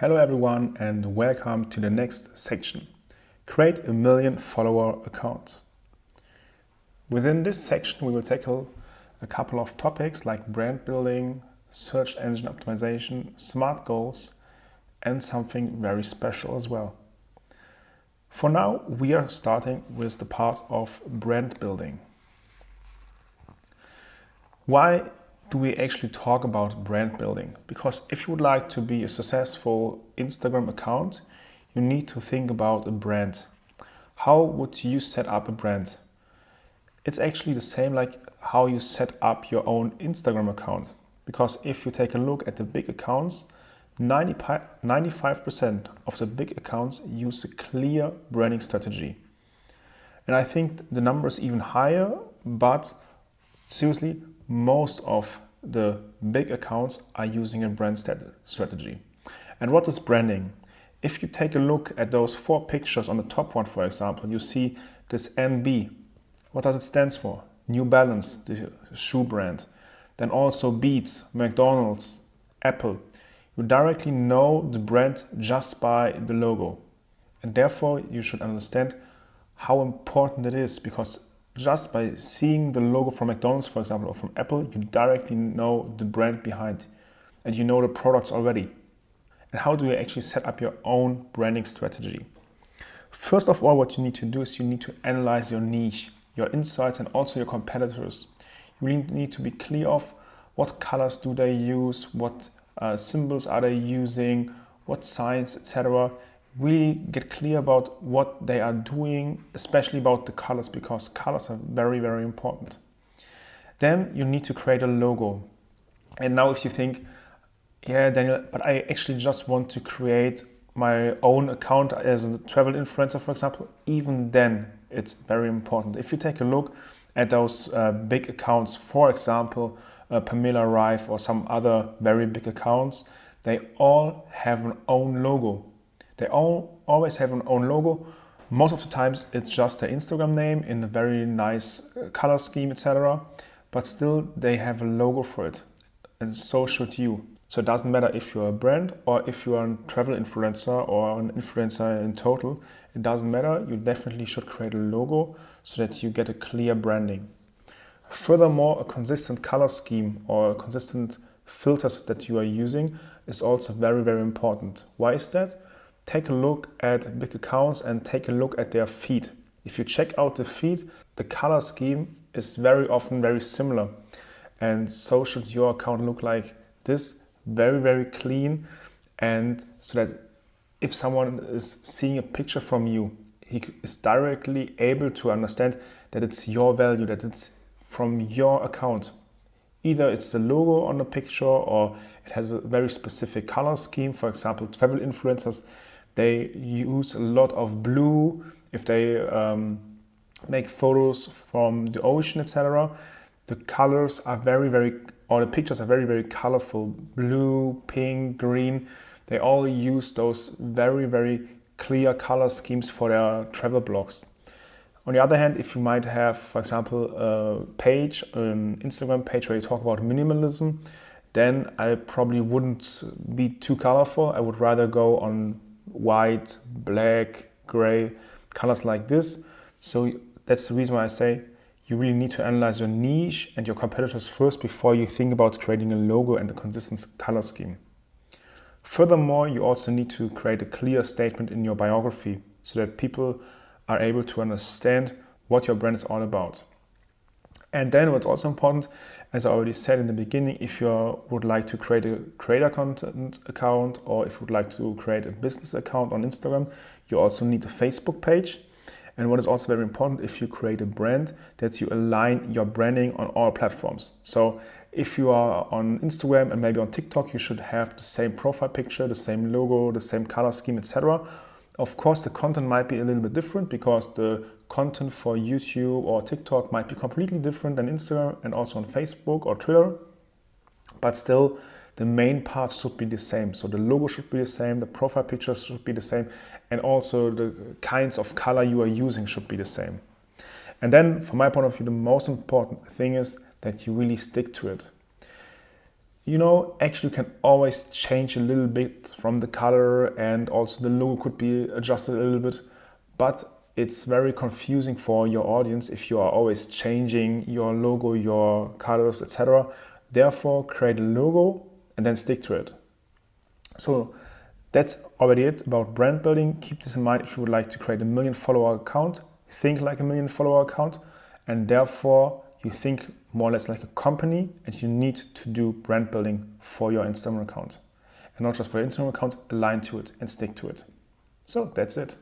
Hello everyone and welcome to the next section. Create a 1 million follower account. Within this section we will tackle a couple of topics like brand building, search engine optimization, smart goals and something very special as well. For now we are starting with the part of brand building. Why do we actually talk about brand building? Because if you would like to be a successful Instagram account, you need to think about a brand. How would you set up a brand? It's actually the same like how you set up your own Instagram account. Because if you take a look at the big accounts, 95% of the big accounts use a clear branding strategy. And I think the number is even higher, but seriously, most of the big accounts are using a brand strategy. And what is branding? If you take a look at those 4 pictures on the top one, for example, you see this NB. What does it stand for? New Balance, the shoe brand. Then also Beats, McDonald's, Apple. You directly know the brand just by the logo. And therefore you should understand how important it is, because just by seeing the logo from McDonald's, for example, or from Apple, you directly know the brand behind and you know the products already. And how do you actually set up your own branding strategy? First of all, what you need to do is you need to analyze your niche, your insights and also your competitors. You really need to be clear of what colors do they use, what symbols are they using, what signs, etc. Really get clear about what they are doing, especially about the colors, because colors are very, very important. Then you need to create a logo. And now if you think, yeah, Daniel, but I actually just want to create my own account as a travel influencer, for example, even then it's very important. If you take a look at those big accounts, for example, Pamela Reif or some other very big accounts, they all have an own logo. They all always have an own logo. Most of the times it's just their Instagram name in a very nice color scheme, etc. But still they have a logo for it. And so should you. So it doesn't matter if you're a brand or if you're a travel influencer or an influencer in total. It doesn't matter. You definitely should create a logo so that you get a clear branding. Furthermore, a consistent color scheme or consistent filters that you are using is also very, very important. Why is that? Take a look at big accounts and take a look at their feed. If you check out the feed, the color scheme is very often very similar. And so should your account look like this, very, very clean. And so that if someone is seeing a picture from you, he is directly able to understand that it's your value, that it's from your account. Either it's the logo on the picture or it has a very specific color scheme. For example, travel influencers, they use a lot of blue if they make photos from the ocean, etc. The colors are the pictures are very, very colorful. Blue, pink, green. They all use those very, very clear color schemes for their travel blogs. On the other hand, if you might have, for example, a page, an Instagram page where you talk about minimalism, then I probably wouldn't be too colorful. I would rather go on white, black, gray, colors like this. So that's the reason why I say you really need to analyze your niche and your competitors first before you think about creating a logo and a consistent color scheme. Furthermore, you also need to create a clear statement in your biography so that people are able to understand what your brand is all about. And then what's also important, as I already said in the beginning, if you would like to create a creator content account or if you would like to create a business account on Instagram, you also need a Facebook page. And what is also very important, if you create a brand, that you align your branding on all platforms. So if you are on Instagram and maybe on TikTok, you should have the same profile picture, the same logo, the same color scheme, etc. Of course, the content might be a little bit different because the content for YouTube or TikTok might be completely different than Instagram and also on Facebook or Twitter. But still, the main part should be the same. So the logo should be the same, the profile picture should be the same, and also the kinds of color you are using should be the same. And then, from my point of view, the most important thing is that you really stick to it. you know, actually you can always change a little bit from the color, and also the logo could be adjusted a little bit, but it's very confusing for your audience if you are always changing your logo, your colors, etc. Therefore, create a logo and then stick to it. So that's already it about brand building. Keep this in mind if you would like to create a 1 million follower account. Think like a 1 million follower account, and therefore you think more or less like a company, and you need to do brand building for your Instagram account. And not just for your Instagram account, align to it and stick to it. So that's it.